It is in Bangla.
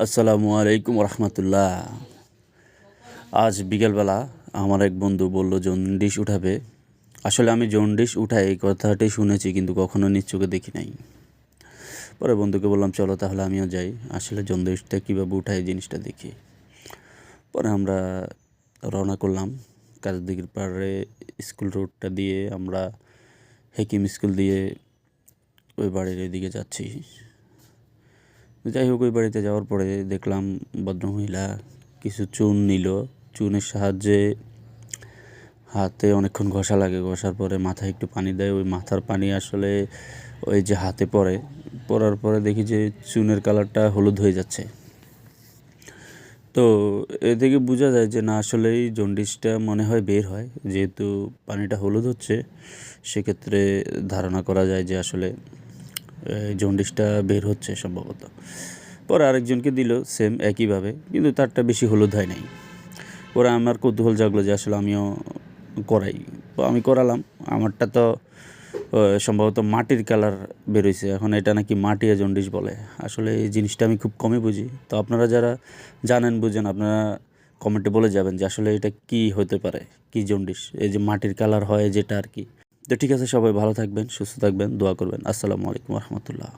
আসসালামু আলাইকুম রহমতুল্লাহ। আজ বিকেলবেলা আমার এক বন্ধু বলল জন্ডিস উঠাবে। আসলে আমি জন্ডিস উঠাই এই কথাটি শুনেছি, কিন্তু কখনো নিজ চোখে দেখি নাই। পরে বন্ধুকে বললাম চলো তাহলে আমিও যাই, আসলে জন্ডিসটা কীভাবে উঠায় এই জিনিসটা দেখি। পরে আমরা রওনা করলাম কাজদিঘির পাড়ে স্কুল রোডটা দিয়ে। আমরা হেকিম স্কুল দিয়ে ওই বাড়ির এদিকে যাচ্ছি। যাই হোক, ওই বাড়িতে যাওয়ার পরে দেখলাম ভদ্রমহিলা কিছু চুন নিল। চুনের সাহায্যে হাতে অনেকক্ষণ ঘষা লাগে, ঘষার পরে মাথায় একটু পানি দেয়। ওই মাথার পানি আসলে ওই যে হাতে পড়ার পরে দেখি যে চুনের কালারটা হলুদ হয়ে যাচ্ছে। তো এ থেকে বোঝা যায় যে না, আসলেই জন্ডিসটা মনে হয় বের হয়, যেহেতু পানিটা হলুদ হচ্ছে। সেক্ষেত্রে ধারণা করা যায় যে আসলে জন্ডিসটা বের হচ্ছে সম্ভবত। পরে আরেকজনকে দিল সেম একইভাবে, কিন্তু তারটা বেশি হলুদ হয় নাই। পরে আমার কৌতূহল জাগলো যে আসলে আমিও করাই। তো আমি করালাম। আমারটা তো সম্ভবত মাটির কালার বেরোইছে। এখন এটা নাকি মাটি জন্ডিস বলে। আসলে এই জিনিসটা আমি খুব কমই বুঝি। তো আপনারা যারা জানেন বুঝেন, আপনারা কমেন্টে বলে যাবেন যে আসলে এটা কি হতে পারে, কি জন্ডিস, এই যে মাটির কালার হয় যেটা আর কি। তো ঠিক আছে, সবাই ভালো থাকবেন, সুস্থ থাকবেন, দোয়া করবেন। আসসালামু আলাইকুম রহমতুল্লাহ।